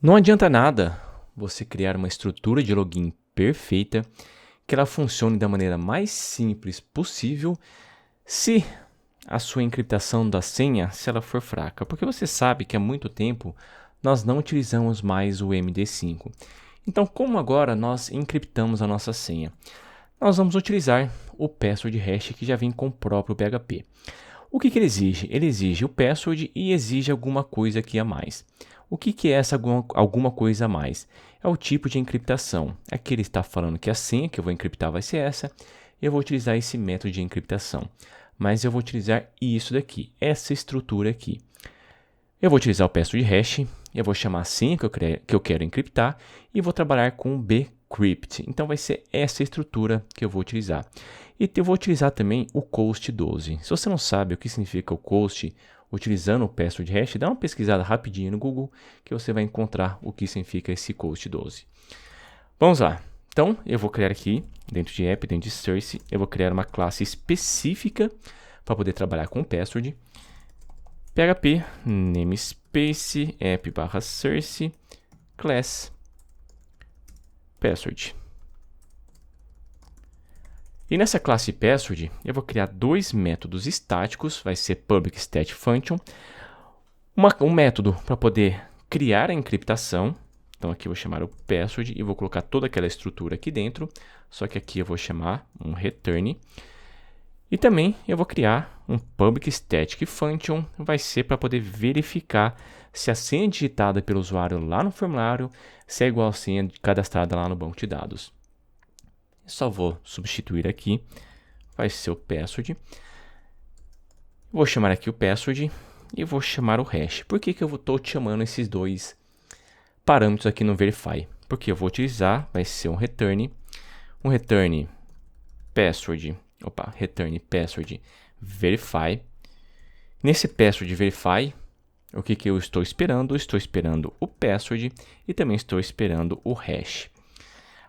Não adianta nada você criar uma estrutura de login perfeita, que ela funcione da maneira mais simples possível, se a sua encriptação da senha, se ela for fraca. Porque você sabe que há muito tempo nós não utilizamos mais o MD5. Então, como agora nós encriptamos a nossa senha? Nós vamos utilizar o password hash que já vem com o próprio PHP. O que ele exige? Ele exige o password e exige alguma coisa aqui a mais. O que é essa alguma coisa a mais? É o tipo de encriptação. Aqui ele está falando que a senha que eu vou encriptar vai ser essa. Eu vou utilizar esse método de encriptação. Mas eu vou utilizar isso daqui, essa estrutura aqui. Eu vou utilizar o password hash, eu vou chamar a senha que eu quero encriptar e vou trabalhar com o bcrypt. Então vai ser essa estrutura que eu vou utilizar. E eu vou utilizar também o coast12. Se você não sabe o que significa o coast utilizando o password hash, dá uma pesquisada rapidinho no Google que você vai encontrar o que significa esse coast12. Vamos lá. Então eu vou criar aqui, dentro de app, dentro de source, eu vou criar uma classe específica para poder trabalhar com o password. PHP namespace app/source class password. E nessa classe password eu vou criar dois métodos estáticos, vai ser public stat function, um método para poder criar a encriptação. Então aqui eu vou chamar o password e vou colocar toda aquela estrutura aqui dentro, só que aqui eu vou chamar um return. E também eu vou criar um public static function, vai ser para poder verificar se a senha digitada pelo usuário lá no formulário se é igual à senha cadastrada lá no banco de dados. Eu só vou substituir aqui, vai ser o password. Vou chamar aqui o password e vou chamar o hash. Por que eu estou chamando esses dois parâmetros aqui no verify? Porque eu vou utilizar, vai ser um return password. Return password verify. Nesse password verify, o que eu estou esperando? Estou esperando o password e também estou esperando o hash.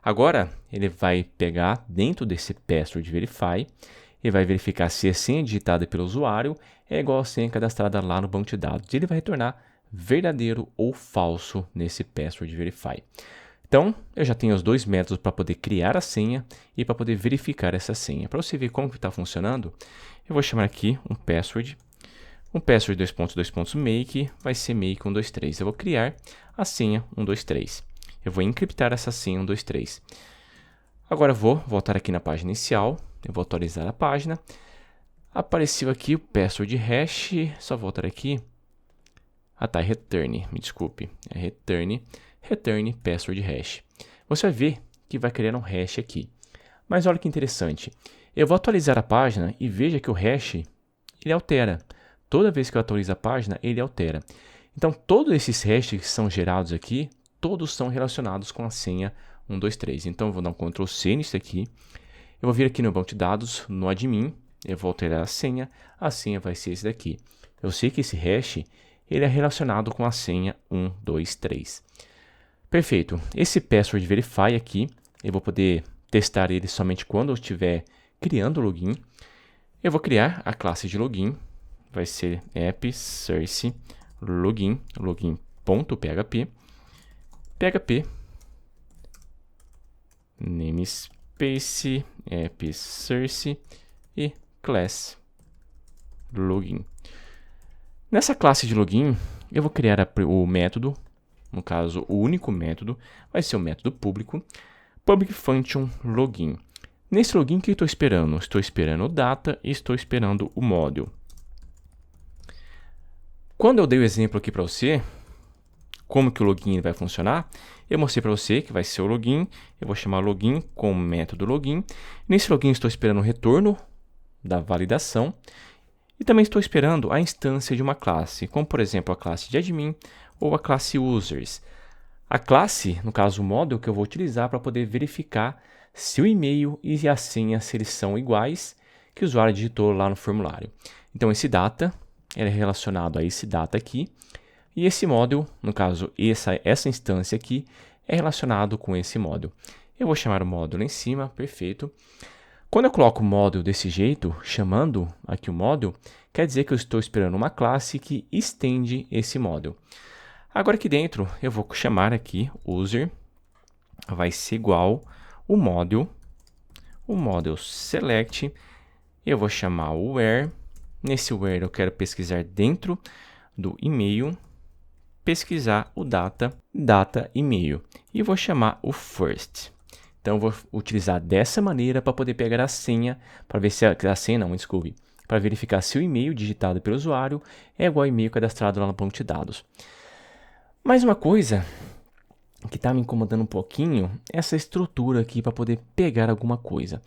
Agora, ele vai pegar dentro desse password verify e vai verificar se a senha digitada pelo usuário é igual à senha cadastrada lá no banco de dados. E ele vai retornar verdadeiro ou falso nesse password verify. Então, eu já tenho os dois métodos para poder criar a senha e para poder verificar essa senha. Para você ver como está funcionando, eu vou chamar aqui um password 2.2.make, vai ser make123. Eu vou criar a senha 123. Eu vou encriptar essa senha 123. Agora eu vou voltar aqui na página inicial, eu vou atualizar a página. Apareceu aqui o password hash, só voltar aqui. É return, me desculpe, é return password hash. Você vai ver que vai criar um hash aqui. Mas olha que interessante. Eu vou atualizar a página e veja que o hash ele altera. Toda vez que eu atualizo a página, ele altera. Então, todos esses hashes que são gerados aqui, todos são relacionados com a senha 123. Então, eu vou dar um Ctrl C nisso aqui. Eu vou vir aqui no banco de dados, no admin, eu vou alterar a senha vai ser esse daqui. Eu sei que esse hash ele é relacionado com a senha 123. Perfeito. Esse password verify aqui, eu vou poder testar ele somente quando eu estiver criando o login. Eu vou criar a classe de login, vai ser app source login.php, php namespace app source e class login. Nessa classe de login, eu vou criar o método, no caso, o único método, vai ser o método público, public function login. Nesse login, o que eu estou esperando? Estou esperando o data e estou esperando o module. Quando eu dei o exemplo aqui para você, como que o login vai funcionar, eu mostrei para você que vai ser o login, eu vou chamar login com o método login. Nesse login, estou esperando o retorno da validação. E também estou esperando a instância de uma classe, como por exemplo a classe de admin ou a classe users. A classe, no caso o módulo que eu vou utilizar para poder verificar se o e-mail e a senha se eles são iguais que o usuário digitou lá no formulário. Então esse data é relacionado a esse data aqui e esse módulo, no caso essa instância aqui, é relacionado com esse módulo. Eu vou chamar o módulo em cima, perfeito. Quando eu coloco o módulo desse jeito, chamando aqui o módulo, quer dizer que eu estou esperando uma classe que estende esse módulo. Agora aqui dentro, eu vou chamar aqui user, vai ser igual o model select, eu vou chamar o where, nesse where eu quero pesquisar dentro do e-mail, pesquisar o data e-mail, e vou chamar o first. Então, eu vou utilizar dessa maneira para poder pegar a senha, para ver se para verificar se o e-mail digitado pelo usuário é igual ao e-mail cadastrado lá no banco de dados. Mais uma coisa que está me incomodando um pouquinho é essa estrutura aqui para poder pegar alguma coisa.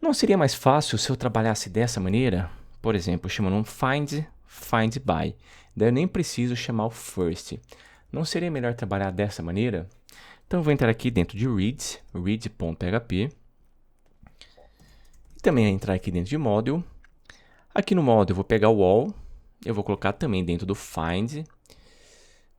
Não seria mais fácil se eu trabalhasse dessa maneira? Por exemplo, chamando um find by. Daí eu nem preciso chamar o first. Não seria melhor trabalhar dessa maneira? Então eu vou entrar aqui dentro de read.php. E também entrar aqui dentro de model. Aqui no model eu vou pegar o all. Eu vou colocar também dentro do find.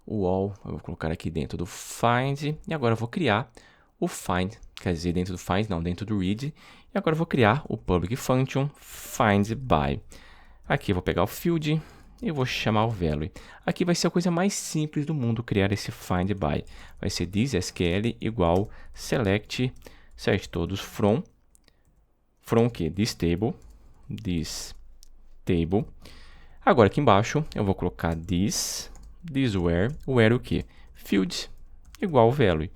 O all eu vou colocar aqui dentro do find. E agora eu vou criar o find. Quer dizer, dentro do find, não, dentro do read. E agora eu vou criar o public function find by. Aqui eu vou pegar o field e vou chamar o value. Aqui vai ser a coisa mais simples do mundo criar esse find by. Vai ser this_sql igual select, certo, todos from o quê? This table. Agora aqui embaixo eu vou colocar this where o quê? Field igual value.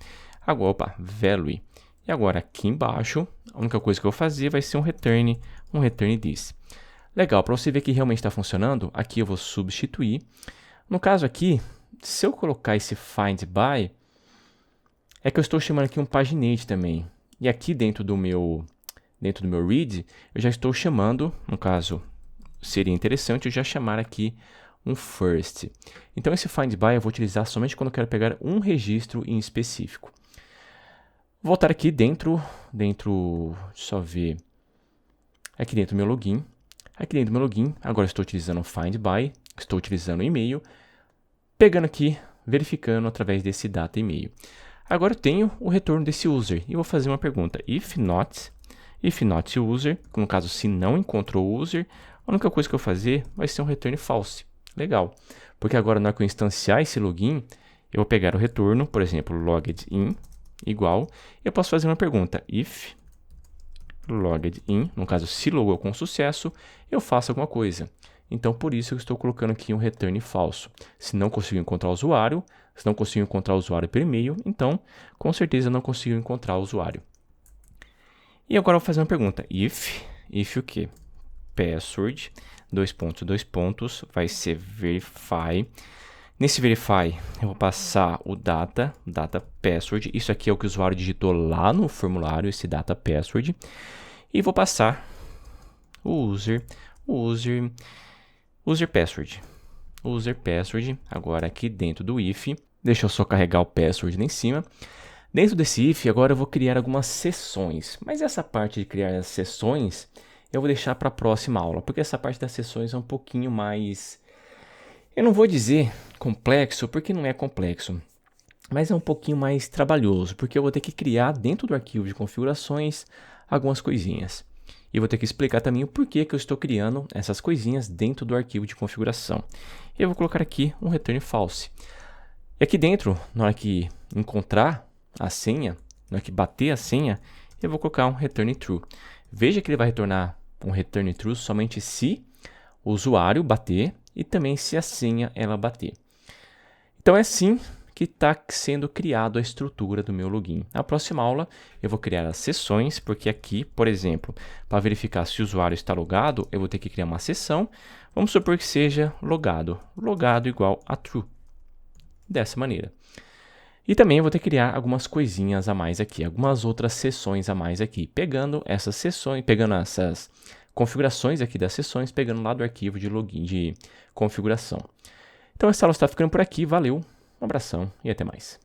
Agora, value. E agora aqui embaixo, a única coisa que eu vou fazer vai ser um return this. Legal, para você ver que realmente está funcionando, aqui eu vou substituir. No caso aqui, se eu colocar esse find by, é que eu estou chamando aqui um paginate também. E aqui dentro do meu read, eu já estou chamando, no caso, seria interessante eu já chamar aqui um first. Então esse find by eu vou utilizar somente quando eu quero pegar um registro em específico. Vou voltar aqui dentro, só ver, aqui dentro do meu login. Aqui dentro do meu login, agora estou utilizando o find by, estou utilizando o e-mail, pegando aqui, verificando através desse data e-mail. Agora eu tenho o retorno desse user e vou fazer uma pergunta, if not user, no caso se não encontrou o user, a única coisa que eu vou fazer vai ser um return false. Legal, porque agora na hora que eu instanciar esse login, eu vou pegar o retorno, por exemplo, logged in igual, eu posso fazer uma pergunta, if logged in, no caso, se logou com sucesso, eu faço alguma coisa. Então, por isso eu estou colocando aqui um return falso. Se não consigo encontrar o usuário, por e-mail, então, com certeza eu não consigo encontrar o usuário. E agora eu vou fazer uma pergunta. If o quê? Password, dois pontos, vai ser verify. Nesse verify, eu vou passar o data password. Isso aqui é o que o usuário digitou lá no formulário, esse data password. E vou passar o user password. Agora aqui dentro do if, deixa eu só carregar o password lá em cima. Dentro desse if, agora eu vou criar algumas sessões. Mas essa parte de criar as sessões, eu vou deixar para a próxima aula. Porque essa parte das sessões é um pouquinho mais... Eu não vou dizer complexo, porque não é complexo, mas é um pouquinho mais trabalhoso, porque eu vou ter que criar dentro do arquivo de configurações algumas coisinhas. E vou ter que explicar também o porquê que eu estou criando essas coisinhas dentro do arquivo de configuração. Eu vou colocar aqui um return false. E aqui dentro, na hora que encontrar a senha, na hora que bater a senha, eu vou colocar um return true. Veja que ele vai retornar um return true somente se o usuário bater e também se a senha ela bater. Então é assim que está sendo criado a estrutura do meu login. Na próxima aula eu vou criar as sessões, porque aqui, por exemplo, para verificar se o usuário está logado, eu vou ter que criar uma sessão. Vamos supor que seja logado igual a true, dessa maneira. E também eu vou ter que criar algumas coisinhas a mais aqui, algumas outras sessões a mais aqui, pegando essas sessões, pegando essas configurações aqui das sessões, pegando lá do arquivo de login de configuração. Então essa aula está ficando por aqui, valeu, um abração e até mais.